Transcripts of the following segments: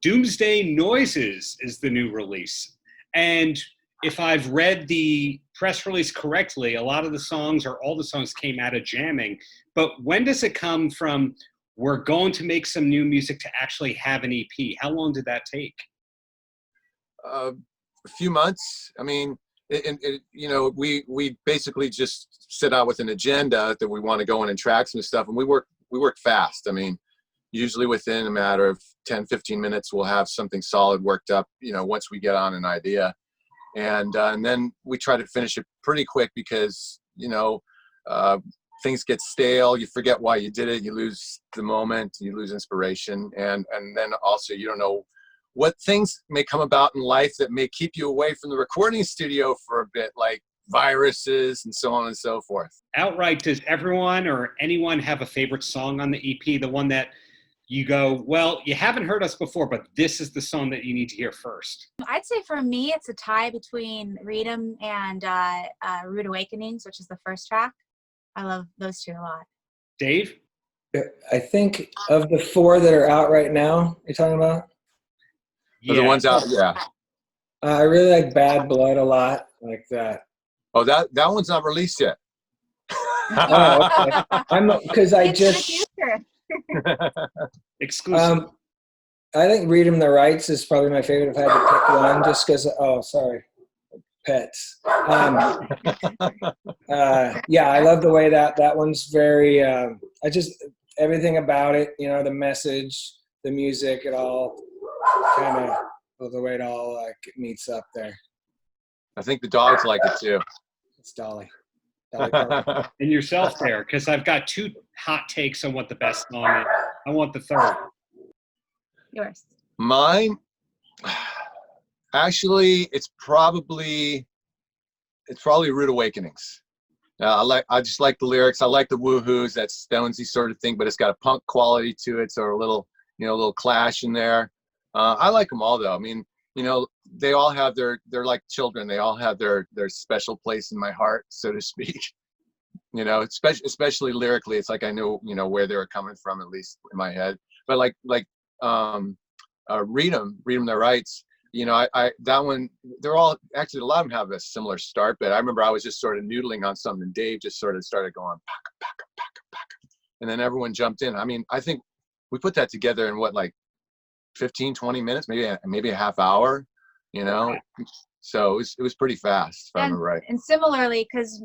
Doomsday Noises is the new release. And if I've read the press release correctly, a lot of the songs or all the songs came out of jamming. But when does it come from, we're going to make some new music, to actually have an EP? How long did that take? A few months. I mean, you know, we basically just set out with an agenda that we want to go in and track some stuff, and we work fast. I mean, usually within a matter of 10, 15 minutes, we'll have something solid worked up, you know, once we get on an idea. And then we try to finish it pretty quick because, you know, things get stale. You forget why you did it. You lose the moment. You lose inspiration. And then also you don't know what things may come about in life that may keep you away from the recording studio for a bit, like viruses and so on and so forth. Outright, does everyone or anyone have a favorite song on the EP? The one that you go, well, you haven't heard us before, but this is the song that you need to hear first? I'd say for me, it's a tie between Read 'Em and Rude Awakenings, which is the first track. I love those two a lot. Dave? I think of the four that are out right now, you're talking about? Yeah. The ones out, yeah. I really like Bad Blood a lot, like that. Oh, that one's not released yet. Oh, okay. Because I just... Exclusive. I think Read 'Em the Rights is probably my favorite. If I had to pick one, just because, oh, sorry, pets. Yeah, I love the way that one's very, everything about it, you know, the message, the music, it all kind of, the way it all meets up there. I think the dogs like it too. It's Dolly. And yourself there, because I've got two hot takes on what the best song is. I want the third. Yours. Mine, actually, it's probably Rude Awakenings. I just like the lyrics. I like the woohoos, that Stonesy sort of thing, but it's got a punk quality to it, so a little Clash in there. I like them all though. I mean, you know, they all have they're like children. They all have their special place in my heart, so to speak. You know, especially lyrically, it's like I know, you know, where they were coming from, at least in my head. But like Read 'Em the Rights. You know, that one, they're all actually, a lot of them have a similar start. But I remember I was just sort of noodling on something, and Dave just sort of started going pack, and then everyone jumped in. I mean, I think we put that together in what, like 15, 20 minutes, maybe a half hour, you know? So it was pretty fast, if I remember right. And similarly, because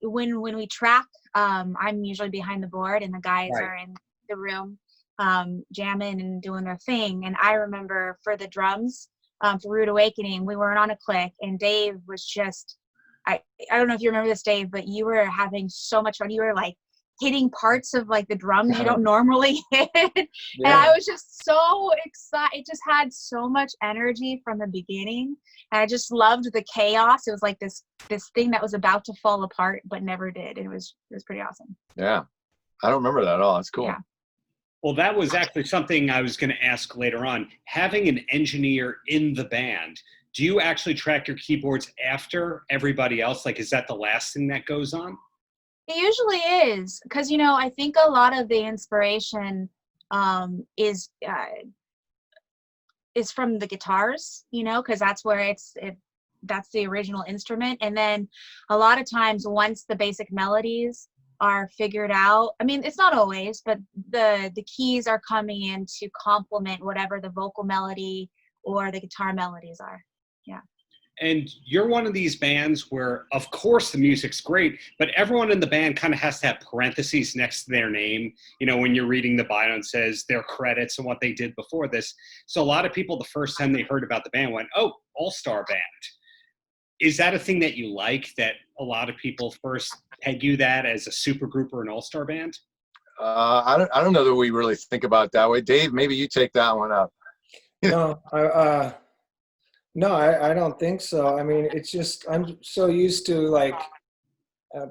when we track, I'm usually behind the board and the guys are in the room jamming and doing their thing. And I remember for the drums, for Rude Awakening, we weren't on a click, and Dave was just, I don't know if you remember this, Dave, but you were having so much fun. You were like hitting parts of like the drums you don't normally hit. And I was just so excited. It just had so much energy from the beginning. And I just loved the chaos. It was like this thing that was about to fall apart, but never did. It was pretty awesome. Yeah. I don't remember that at all. That's cool. Yeah. Well, that was actually something I was going to ask later on. Having an engineer in the band, do you actually track your keyboards after everybody else? Like, is that the last thing that goes on? It usually is, because, you know, I think a lot of the inspiration is from the guitars, you know, because that's where that's the original instrument. And then a lot of times once the basic melodies are figured out, I mean, it's not always, but the keys are coming in to complement whatever the vocal melody or the guitar melodies are. Yeah. And you're one of these bands where, of course, the music's great, but everyone in the band kind of has to have parentheses next to their name. You know, when you're reading the bio, it says their credits and what they did before this. So a lot of people, the first time they heard about the band, went, "Oh, all-star band." Is that a thing that you like, that a lot of people first peg you that as a super group or an all-star band? I don't know that we really think about it that way. Dave, maybe you take that one up. No, I don't think so. I mean, it's just, I'm so used to like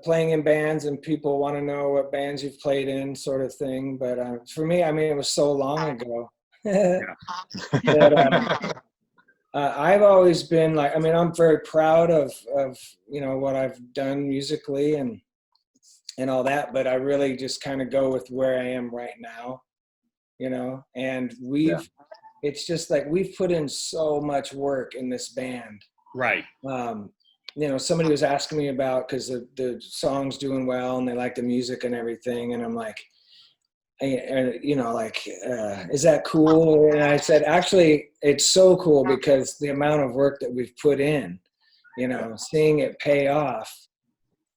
playing in bands and people want to know what bands you've played in, sort of thing. But for me, I mean, it was so long ago. That, I've always been like, I mean, I'm very proud of you know, what I've done musically and all that, but I really just kind of go with where I am right now, you know. And we've it's just like we've put in so much work in this band. Right. You know, somebody was asking me about, because the song's doing well and they like the music and everything, and I'm like, you know, like, is that cool? And I said, actually, it's so cool because the amount of work that we've put in, you know, seeing it pay off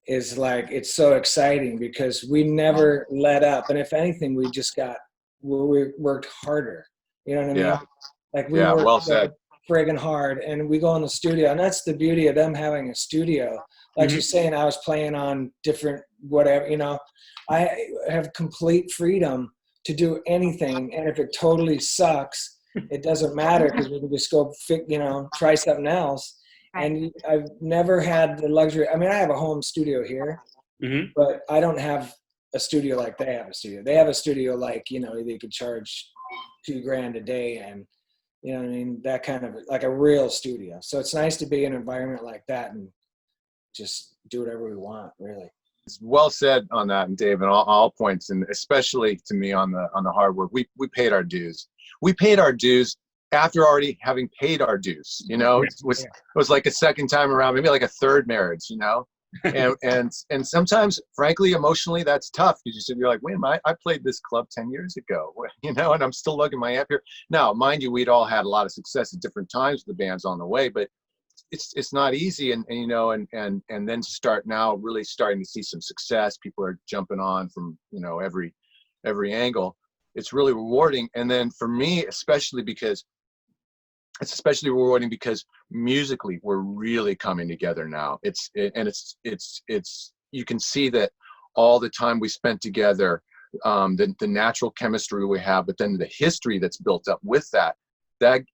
is like, it's so exciting because we never let up. And if anything, we worked harder. You know what I mean? Yeah. Like we Yeah, worked well said. friggin' hard, and we go in the studio, and that's the beauty of them having a studio. Like you're saying, I was playing on different whatever, you know, I have complete freedom to do anything, and if it totally sucks, it doesn't matter because we can just go you know, try something else. And I've never had the luxury. I mean, I have a home studio here, but I don't have a studio like they have a studio. They have a studio like, you know, they could charge $2,000 a day, and you know what I mean, that kind of like a real studio. So it's nice to be in an environment like that and just do whatever we want, really. It's well said on that, and Dave, and all points, and especially to me on the hard work. We paid our dues. We paid our dues after already having paid our dues. You know, it was like a second time around, maybe like a third marriage. You know, and sometimes, frankly, emotionally, that's tough because you're like, wait a minute, I played this club 10 years ago, you know, and I'm still lugging my amp here. Now, mind you, we'd all had a lot of success at different times with the bands on the way, but it's not easy, and you know, and then to start now really starting to see some success. People are jumping on from, you know, every angle. It's really rewarding. And then for me, especially because it's especially rewarding because musically we're really coming together now. It's you can see that all the time we spent together, the natural chemistry we have, but then the history that's built up with that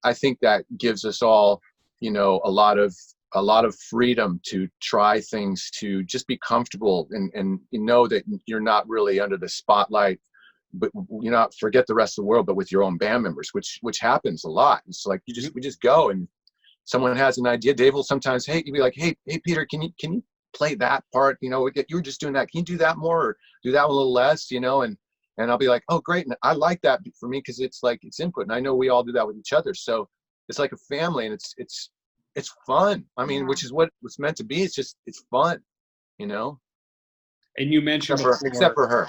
I think that gives us all, you know, a lot of freedom to try things, to just be comfortable, and you know that you're not really under the spotlight, but you not forget the rest of the world, but with your own band members, which happens a lot. It's like we just go, and someone has an idea. Dave will sometimes, you'd be like, hey Peter, can you play that part? You know, you were just doing that. Can you do that more, or do that a little less? You know, and I'll be like, oh great, and I like that for me because it's like it's input, and I know we all do that with each other. So it's like a family, and it's fun. I mean, which is what it's meant to be. It's fun, you know. And you mentioned except for her.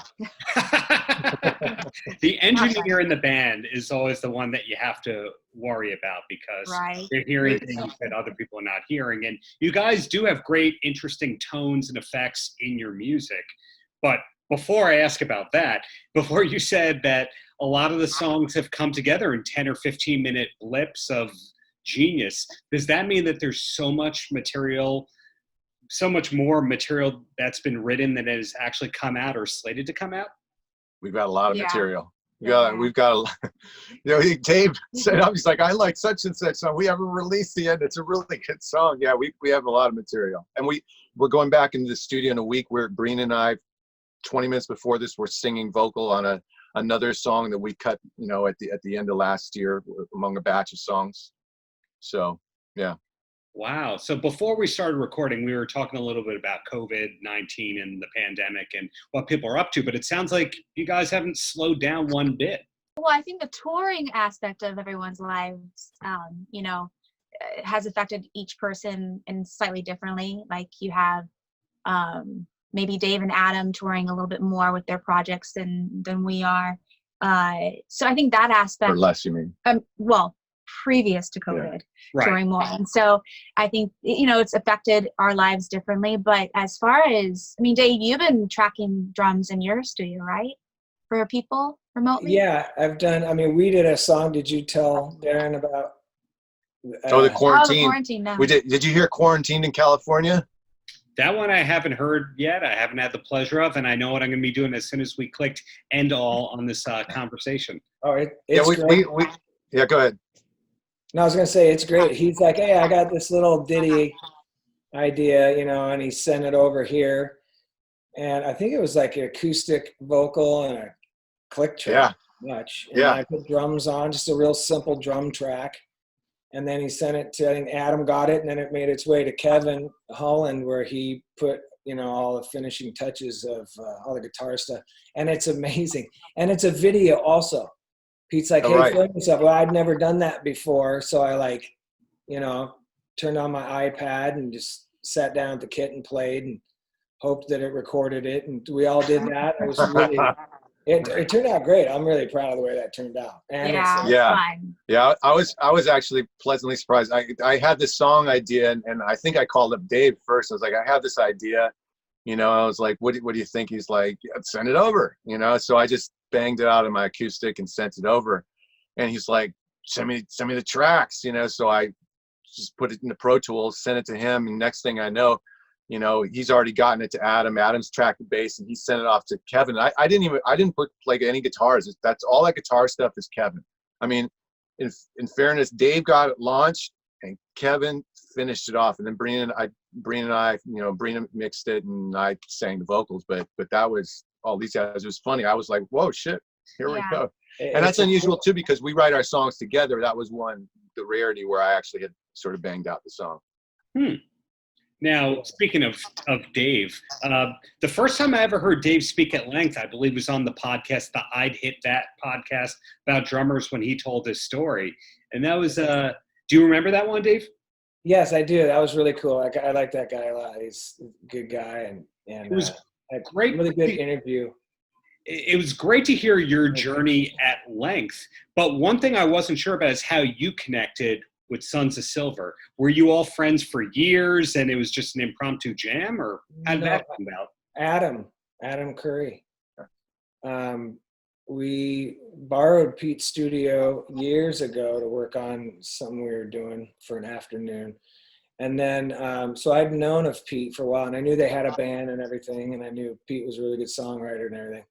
The engineer in the band is always the one that you have to worry about because they're hearing things that other people are not hearing. And you guys do have great, interesting tones and effects in your music. But before I ask about that, before you said that a lot of the songs have come together in 10 or 15 minute blips of genius, does that mean that there's so much more material that's been written than has actually come out or slated to come out? We've got a lot of material. We've got a lot. You know, Dave said, he's like, I like such and such song. We haven't released the end. It's a really good song. Yeah, we have a lot of material. And we're going back into the studio in a week where Brina and I, 20 minutes before this, we're singing vocal on another song that we cut, you know, at the end of last year among a batch of songs. So, yeah. Wow. So before we started recording, we were talking a little bit about COVID-19 and the pandemic and what people are up to, but it sounds like you guys haven't slowed down one bit. Well, I think the touring aspect of everyone's lives, you know, has affected each person in slightly differently. Like you have maybe Dave and Adam touring a little bit more with their projects than we are. So I think that aspect. Or less, you mean? Well, previous to COVID, touring more. And so I think, you know, it's affected our lives differently. But as far as, I mean, Dave, you've been tracking drums in your studio, right? For people remotely? Yeah, I've done, I mean, we did a song. Did you tell Darren about? The quarantine. The quarantine, no. We did you hear Quarantined in California? That one I haven't heard yet. I haven't had the pleasure of, and I know what I'm going to be doing as soon as we clicked end all on this conversation. Oh, it's great. Yeah, go ahead. No, I was going to say, it's great. He's like, hey, I got this little ditty idea, you know, and he sent it over here. And I think it was like an acoustic vocal and a click track. And I put drums on, just a real simple drum track. And then he sent it to, I think Adam got it, and then it made its way to Kevin Holland, where he put, you know, all the finishing touches of all the guitar stuff. And it's amazing. And it's a video also. Pete's like, hey, film yourself. Well, I'd never done that before. So I like, you know, turned on my iPad and just sat down at the kit and played and hoped that it recorded it. And we all did that. It was really, it turned out great. I'm really proud of the way that turned out. And yeah. I was actually pleasantly surprised. I had this song idea, and I think I called up Dave first. I was like, I have this idea, you know. I was like, what do you think? He's like, send it over, you know. So I just banged it out on my acoustic and sent it over, and he's like, send me the tracks, you know. So I just put it in the Pro Tools, sent it to him, and next thing I know, you know, he's already gotten it to Adam. Adam's tracked the bass, and he sent it off to Kevin. I didn't play any guitars. That's all that guitar stuff is Kevin. I mean, in fairness, Dave got it launched, and Kevin finished it off, and then Brina and I, you know, Brina mixed it, and I sang the vocals. But that was all these guys. It was funny. I was like, whoa, shit, here we go. And that's unusual too, because we write our songs together. That was the rarity where I actually had sort of banged out the song. Now, speaking of Dave, the first time I ever heard Dave speak at length, I believe, was on the podcast, the I'd Hit That podcast about drummers, when he told his story. And that was, do you remember that one, Dave? Yes, I do. That was really cool. I like that guy a lot. He's a good guy, and it was a really good interview. It was great to hear your journey at length. But one thing I wasn't sure about is how you connected with Sons of Silver. Were you all friends for years and it was just an impromptu jam, or how did that come about? Adam Curry. We borrowed Pete's studio years ago to work on something we were doing for an afternoon. And then, so I'd known of Pete for a while, and I knew they had a band and everything, and I knew Pete was a really good songwriter and everything.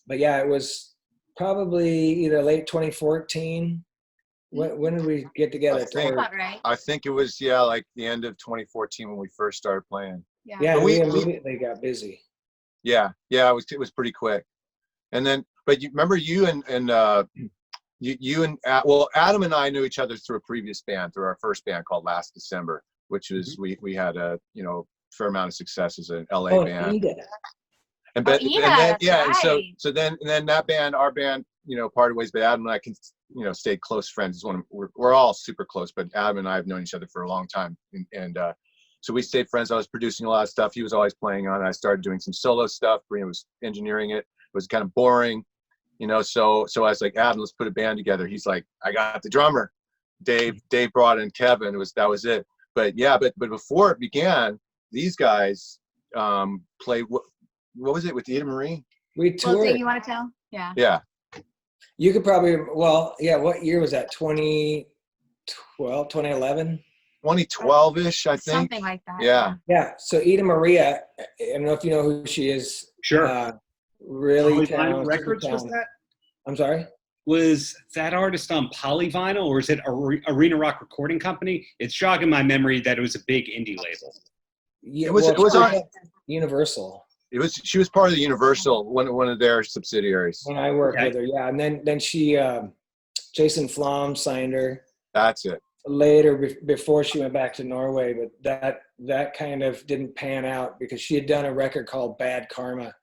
But yeah, it was probably either late 2014. When did we get together? I think it was, like the end of 2014 when we first started playing. Yeah, we immediately got busy. Yeah, it was pretty quick. And then, but you remember you and Adam and I knew each other through a previous band, through our first band called Last December, which was we had a fair amount of success as an LA band. And then so then that band, our band, parted ways, but Adam and I stayed close friends. We're all super close, but Adam and I have known each other for a long time, and so we stayed friends. I was producing a lot of stuff. He was always playing on it. I started doing some solo stuff. Brina was engineering it. It was kind of boring, so I was like, Adam, let's put a band together. He's like, I got the drummer. Dave brought in Kevin. That was it. But before it began, these guys played. What was it with Ida Marie? We toured. Well, you want to tell? Yeah. Yeah. You could probably, what year was that? 2012, 2011? 2012-ish, I think. Something like that. Yeah. Yeah. So Ida Maria, I don't know if you know who she is. Sure. Really talented. Records was that? I'm sorry? Was that artist on Polyvinyl, or is it Arena Rock Recording Company? It's jogging my memory that it was a big indie label. Yeah, it was on Universal. She was part of the Universal, one of their subsidiaries. When I worked with her, yeah. And then she, Jason Flom signed her. That's it. Later, before she went back to Norway, but that kind of didn't pan out because she had done a record called Bad Karma,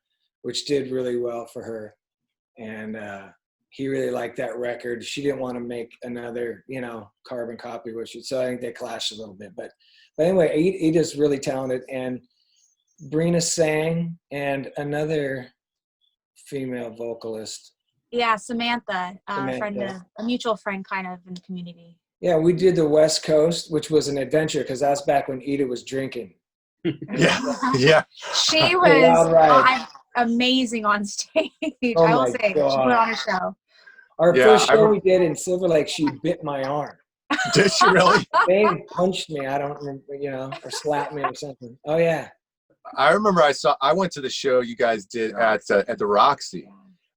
which did really well for her. And he really liked that record. She didn't want to make another, carbon copy with it. So I think they clashed a little bit. But anyway, Ida's really talented. And Brina sang, and another female vocalist. Yeah, Samantha. A mutual friend kind of in the community. Yeah, we did the West Coast, which was an adventure because that's back when Ida was drinking. Yeah. She was amazing on stage. Oh I will say, God. she put on a show. Our first show we did in Silver Lake, she bit my arm. Did she really? They punched me. I don't remember, or slapped me or something. Oh yeah. I remember I went to the show you guys did at the Roxy,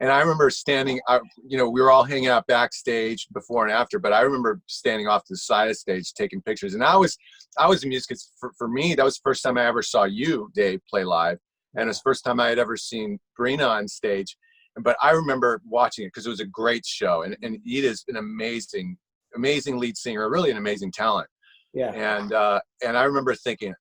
and I remember standing, we were all hanging out backstage before and after, but I remember standing off to the side of the stage taking pictures. And I was a musician. For me, that was the first time I ever saw you, Dave, play live, and it was the first time I had ever seen Brina on stage. But I remember watching it because it was a great show, and Ida's an amazing lead singer, really an amazing talent. Yeah. And I remember thinking,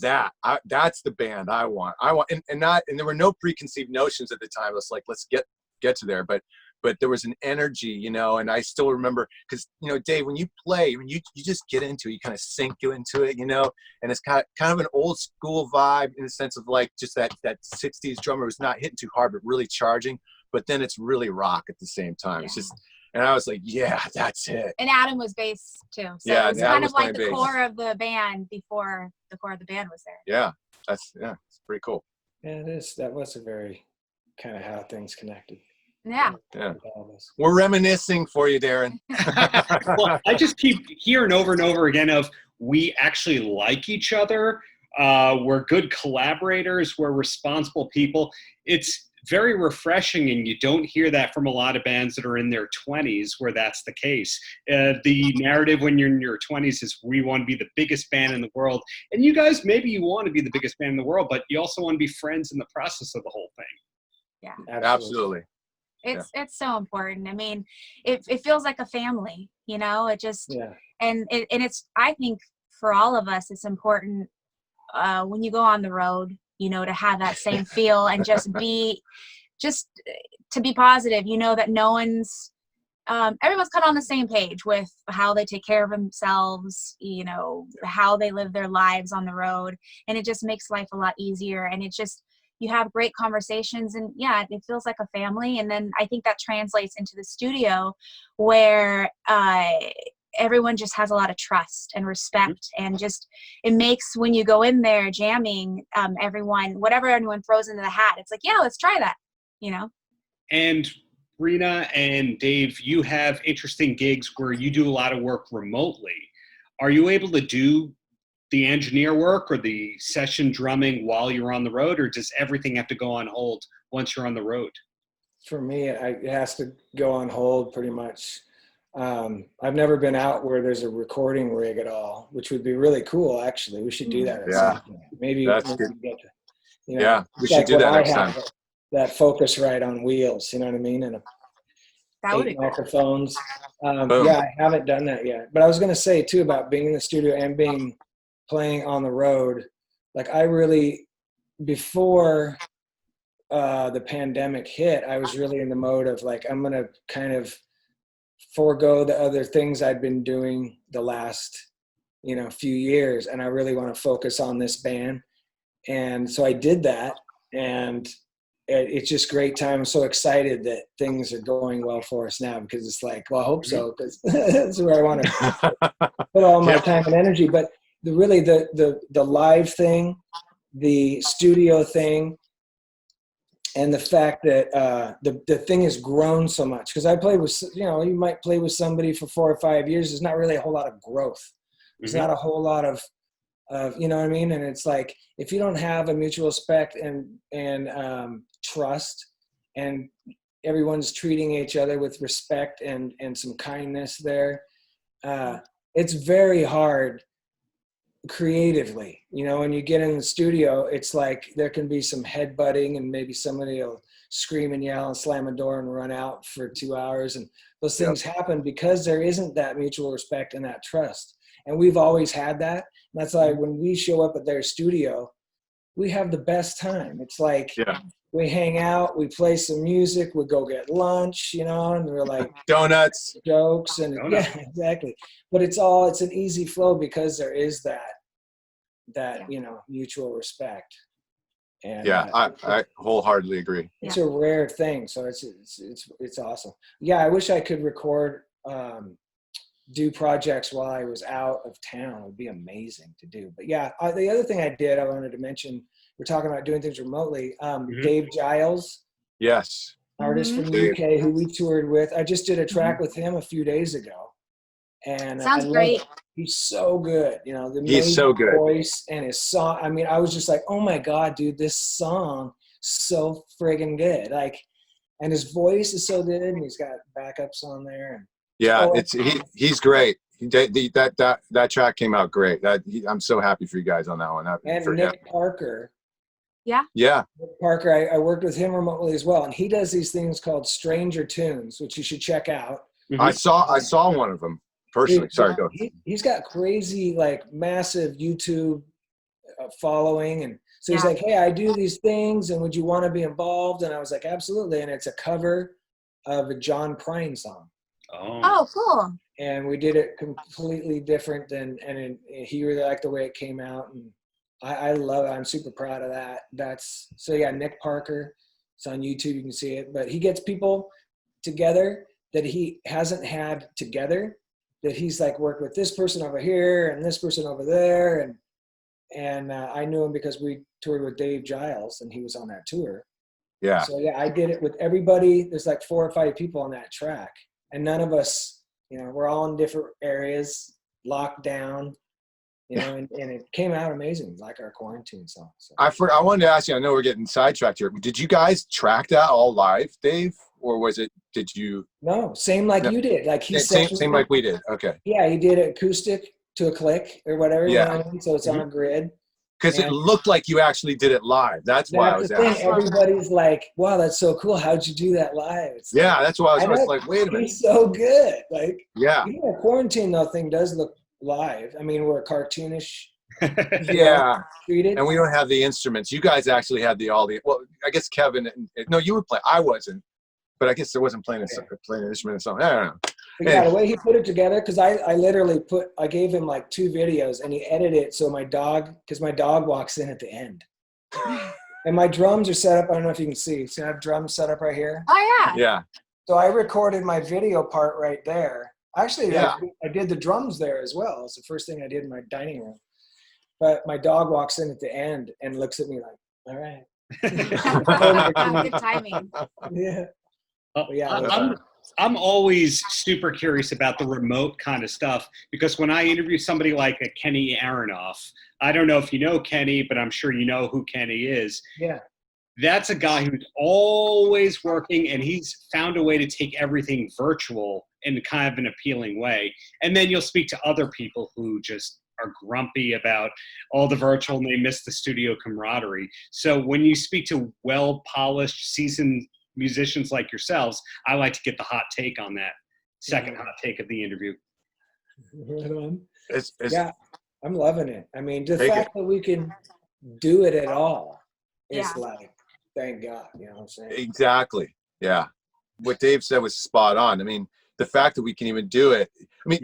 that's the band I want, and there were no preconceived notions at the time. Let's get to there, but but there was an energy, you know, and I still remember, because, you know, Dave, when you play, when you just get into it, you kind of sink you into it, you know, and it's kind of an old school vibe in the sense of like just that 60s drummer was not hitting too hard, but really charging, but then it's really rock at the same time. Yeah. It's just, and I was like, yeah, that's it. And Adam was bass too. So Yeah, it was Adam kind was of like the playing bass. core of the band before the core of the band was there. Yeah, it's pretty cool. Yeah, it is. That was a very kind of how things connected. Yeah. Yeah. All of us. We're reminiscing for you, Darren. Well, I just keep hearing over and over again of we actually like each other. We're good collaborators. We're responsible people. It's very refreshing, and you don't hear that from a lot of bands that are in their 20s where that's the case. The narrative when you're in your 20s is we want to be the biggest band in the world. And you guys, maybe you want to be the biggest band in the world, but you also want to be friends in the process of the whole thing. Yeah. Absolutely. It's so important. I mean, it feels like a family, you know, it just, Yeah. and it's, I think for all of us, it's important when you go on the road, you know, to have that same feel and just to be positive, you know, that no one's, everyone's kind of on the same page with how they take care of themselves, you know, how they live their lives on the road. And it just makes life a lot easier. And it just, you have great conversations, and yeah, it feels like a family. And then I think that translates into the studio where everyone just has a lot of trust and respect, and just it makes when you go in there jamming, everyone, whatever anyone throws into the hat, it's like, yeah, let's try that, you know. And Brina and Dave, you have interesting gigs where you do a lot of work remotely. Are you able to do the engineer work or the session drumming while you're on the road, or does everything have to go on hold once you're on the road? For me, it has to go on hold pretty much. I've never been out where there's a recording rig at all, which would be really cool. Actually, we should do that at some point. Maybe That's we good. get to, you know, Yeah, we it's should like do what that I next have, time. that Focusrite on wheels, you know what I mean, and That would be 8 cool. microphones. Boom. Yeah, I haven't done that yet. But I was going to say too about being in the studio and playing on the road. Like I really, before the pandemic hit, I was really in the mode of like, I'm going to kind of forego the other things I'd been doing the last, you know, few years. And I really want to focus on this band. And so I did that, and it's just great time. I'm so excited that things are going well for us now, because it's like, well, I hope so, because that's where I want to put all my time and energy. But the live thing, the studio thing, and the fact that the thing has grown so much, because I played with, you know, you might play with somebody for 4 or 5 years. There's not really a whole lot of growth. There's not a whole lot of, you know what I mean? And it's like, if you don't have a mutual respect and trust, and everyone's treating each other with respect and some kindness there, it's very hard creatively, you know. When you get in the studio, it's like there can be some headbutting, and maybe somebody will scream and yell and slam a door and run out for 2 hours, and those things happen because there isn't that mutual respect and that trust. And we've always had that. And that's why when we show up at their studio, we have the best time. It's like we hang out, we play some music, we go get lunch, you know, and we're like donuts, jokes, and yeah, exactly. But it's an easy flow because there is that you know, mutual respect. And I wholeheartedly agree. It's a rare thing, so it's awesome. Yeah, I wish I could record, do projects while I was out of town. It would be amazing to do. But yeah, the other thing I wanted to mention, we're talking about doing things remotely. Dave Giles, yes, artist from the UK who we toured with. I just did a track with him a few days ago, and sounds great. He's so good, you know. He's so good. Voice and his song. I mean, I was just like, oh my god, dude, this song so friggin' good. Like, and his voice is so good, and he's got backups on there. And yeah, he's great. That track came out great. I'm so happy for you guys on that one. And Nick Parker. Yeah. Nick Parker, I worked with him remotely as well, and he does these things called Stranger Tunes, which you should check out. I saw one of them personally. Sorry, go. He's got crazy, like, massive YouTube following, and so he's like, hey, I do these things, and would you want to be involved? And I was like, absolutely. And it's a cover of a John Prine song. Oh, cool. And we did it completely different he really liked the way it came out, and I love it. I'm super proud of that. So yeah, Nick Parker. It's on YouTube. You can see it. But he gets people together that he hasn't had together, that he's like worked with this person over here and this person over there. And I knew him because we toured with Dave Giles and he was on that tour. Yeah. So yeah, I did it with everybody. There's like 4 or 5 people on that track, and none of us, we're all in different areas, locked down. And it came out amazing, like our quarantine song. So. I wanted to ask you, I know we're getting sidetracked here. Did you guys track that all live, Dave? Or did you? No, same like you did. Like he same like we did. Okay. Yeah, he did it acoustic to a click or whatever. Yeah. So it's on a grid. Because it looked like you actually did it live. That's why I was asking. Everybody's like, wow, that's so cool. How'd you do that live? Yeah, that's why I was like, wait a minute. He's so good. Like, yeah. Quarantine though thing does look live. I mean, we're cartoonish. Yeah. Treated. And we don't have the instruments. You guys actually had well, I guess Kevin, no, you would play. I wasn't. But I guess there wasn't playing an instrument or something. I don't know. But yeah, the way he put it together, because I literally I gave him like 2 videos and he edited it so because my dog walks in at the end. And my drums are set up, I don't know if you can see. So I have drums set up right here. Oh, yeah. Yeah. So I recorded my video part right there. Actually, Yeah. I did the drums there as well. It's the first thing I did in my dining room. But my dog walks in at the end and looks at me like, all right. Good timing. Yeah. I'm always super curious about the remote kind of stuff, because when I interview somebody like a Kenny Aronoff, I don't know if you know Kenny, but I'm sure you know who Kenny is. Yeah. That's a guy who's always working, and he's found a way to take everything virtual in kind of an appealing way. And then you'll speak to other people who just are grumpy about all the virtual and they miss the studio camaraderie. So when you speak to well-polished, seasoned musicians like yourselves, I like to get the hot take on that second hot take of the interview. Right on. Yeah, I'm loving it. I mean, the fact that we can do it at all is like, thank God, you know what I'm saying? Exactly. Yeah. What Dave said was spot on. I mean, the fact that we can even do it, I mean,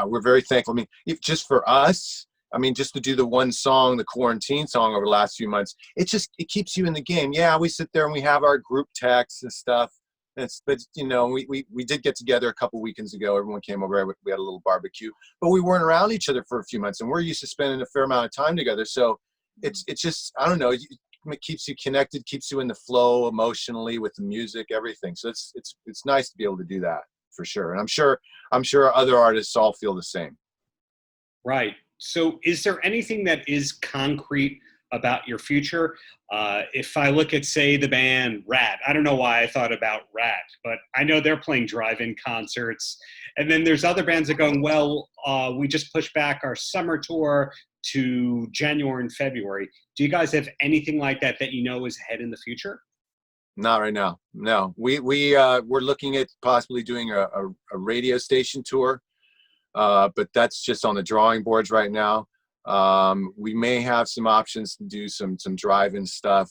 we're very thankful. I mean, if just for us, I mean, just to do the one song, the quarantine song over the last few months, it keeps you in the game. Yeah, we sit there and we have our group texts and stuff. But we did get together a couple weekends ago. Everyone came over. We had a little barbecue, but we weren't around each other for a few months, and we're used to spending a fair amount of time together. So it's just, I don't know, it keeps you connected, keeps you in the flow emotionally with the music, everything. So it's nice to be able to do that for sure. And I'm sure other artists all feel the same. Right. So is there anything that is concrete about your future? If I look at, say, the band Rat, I don't know why I thought about Rat, but I know they're playing drive-in concerts. And then there's other bands that are going, well, we just pushed back our summer tour to January and February. Do you guys have anything like that you know is ahead in the future? Not right now. No, we're looking at possibly doing a radio station tour. But that's just on the drawing boards right now. We may have some options to do some drive-in stuff.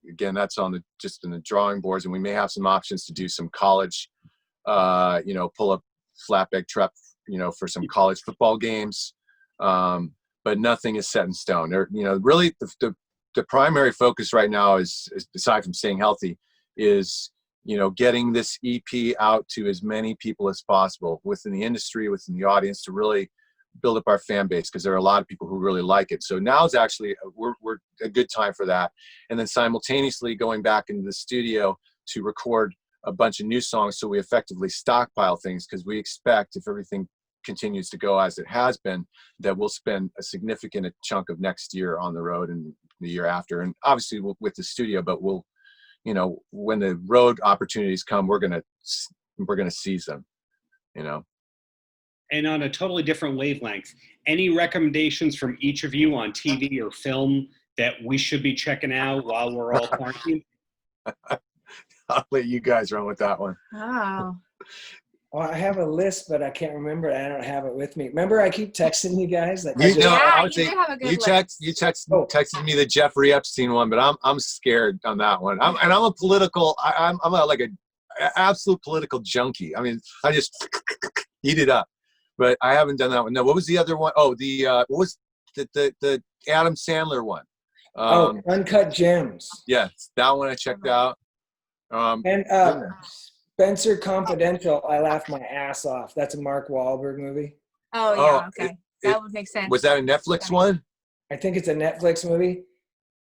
Again, that's just in the drawing boards, and we may have some options to do some college, pull up flatbed truck, for some college football games. But nothing is set in stone. Really the primary focus right now is aside from staying healthy, is getting this EP out to as many people as possible within the industry, within the audience, to really build up our fan base, because there are a lot of people who really like it. So now is actually we're a good time for that. And then simultaneously going back into the studio to record a bunch of new songs, so we effectively stockpile things, because we expect, if everything continues to go as it has been, that we'll spend a significant chunk of next year on the road and the year after. And obviously with the studio, but we'll, when the road opportunities come, we're gonna seize them, And on a totally different wavelength, any recommendations from each of you on TV or film that we should be checking out while we're all quarantined? I'll let you guys run with that one. Oh. Well, I have a list, but I can't remember it. I don't have it with me. Remember, I keep texting you guys. Like, you did have a good list. You texted me the Jeffrey Epstein one, but I'm scared on that one. I'm a political. I'm like a absolute political junkie. I mean, I just eat it up. But I haven't done that one. No, what was the other one? Oh, what was the Adam Sandler one? Uncut Gems. Yes, that one I checked out. And Spencer Confidential, I laughed my ass off. That's a Mark Wahlberg movie. Oh, yeah, okay. That would make sense. Was that a Netflix one? I think it's a Netflix movie.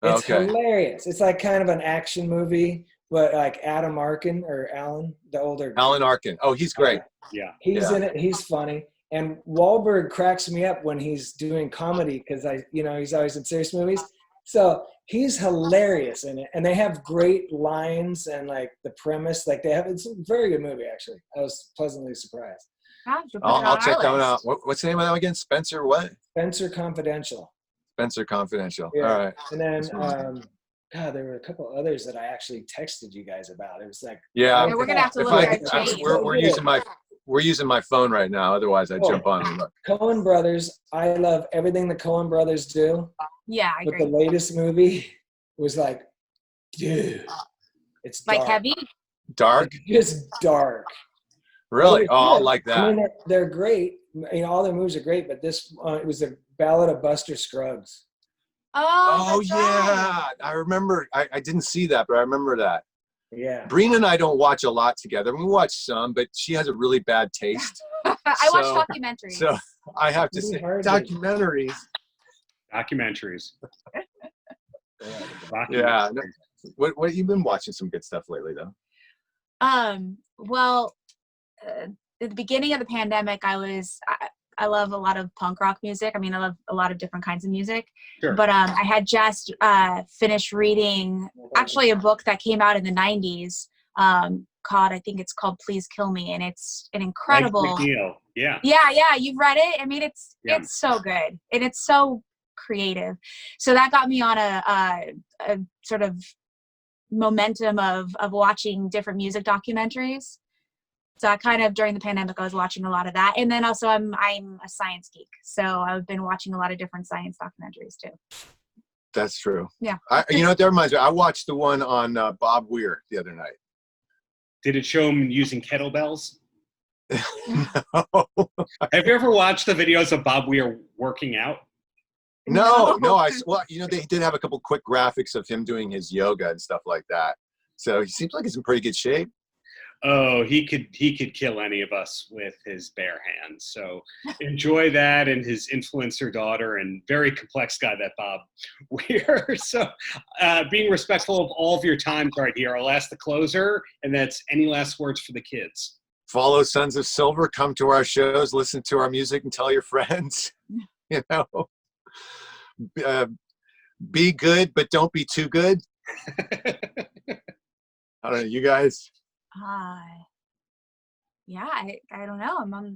It's hilarious. It's like kind of an action movie, but like Adam Arkin or Alan, the older. Alan Arkin. Oh, he's great. Yeah. He's in it. He's funny. And Wahlberg cracks me up when he's doing comedy because he's always in serious movies. So he's hilarious in it. And they have great lines and like the premise, it's a very good movie, actually. I was pleasantly surprised. I'll check that one out. What's the name of that again? Spencer what? Spencer Confidential. Spencer Confidential. Yeah. All right. And then, there were a couple others that I actually texted you guys about. It was like, yeah, we're gonna have to look at we're using my phone right now. Otherwise, I jump on and look. Coen Brothers. I love everything the Coen Brothers do. Yeah, I agree. But the latest movie was like, dude, it's dark. Like heavy. Dark. It's just dark. Really? Oh, I like that. I mean, they're great. All their movies are great, but this it was a Ballad of Buster Scruggs. Oh yeah. Right. I remember. I didn't see that, but I remember that. Yeah. Brina and I don't watch a lot together. We watch some, but she has a really bad taste. I watch documentaries. So I have to say, documentaries. Yeah. No, what have you been watching? Some good stuff lately, though. Well, at the beginning of the pandemic, I love a lot of punk rock music. I mean, I love a lot of different kinds of music. Sure. But I had just finished reading actually a book that came out in the 90s I think it's called Please Kill Me. And it's an incredible. Yeah. Yeah. You've read it. I mean, it's so good and it's so creative. So that got me on a sort of momentum of watching different music documentaries. So I kind of, during the pandemic, I was watching a lot of that. And then also I'm a science geek. So I've been watching a lot of different science documentaries too. That's true. Yeah. You know what that reminds me? I watched the one on Bob Weir the other night. Did it show him using kettlebells? No. Have you ever watched the videos of Bob Weir working out? No. They did have a couple quick graphics of him doing his yoga and stuff like that. So he seems like he's in pretty good shape. Oh, he could kill any of us with his bare hands. So enjoy that and his influencer daughter and very complex guy, that Bob Weir. So being respectful of all of your time right here, I'll ask the closer, and that's any last words for the kids. Follow Sons of Silver, come to our shows, listen to our music, and tell your friends. Be good, but don't be too good. I don't know, you guys. I don't know.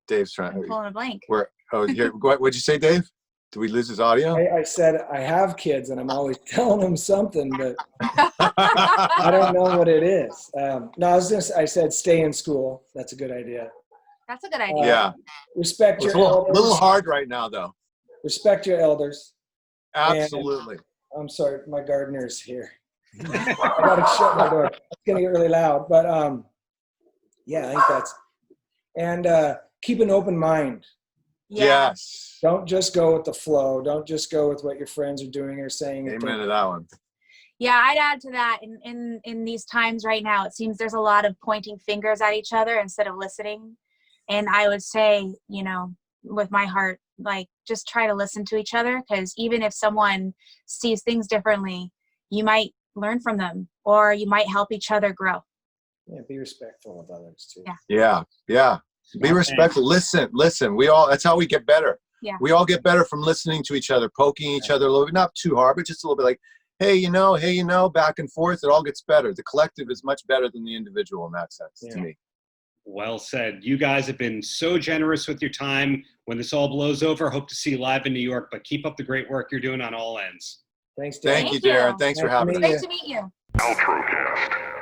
Dave's I'm pulling a blank. What'd you say, Dave? Did we lose his audio? I said I have kids and I'm always telling them something, but I don't know what it is. I said stay in school. That's a good idea. That's a good idea. Yeah. Respect your elders. A little hard right now, though. Respect your elders. Absolutely. And, I'm sorry, my gardener's here. I gotta shut my door. It's gonna get really loud, but I think that's, and keep an open mind. Yes. Don't just go with the flow. Don't just go with what your friends are doing or saying. Amen to that one. Yeah, I'd add to that. In these times right now, it seems there's a lot of pointing fingers at each other instead of listening. And I would say, with my heart, like, just try to listen to each other, because even if someone sees things differently, you might learn from them, or you might help each other grow. Yeah, be respectful of others too. Yeah. Be respectful. Listen. That's how we get better. Yeah. We all get better from listening to each other, poking each other a little bit, not too hard, but just a little bit like, hey, back and forth. It all gets better. The collective is much better than the individual in that sense to me. Well said. You guys have been so generous with your time. When this all blows over, hope to see you live in New York, but keep up the great work you're doing on all ends. Thanks, Darren. Thank you, Darren. Thanks for having me. us. Great to meet you. Paltrocast.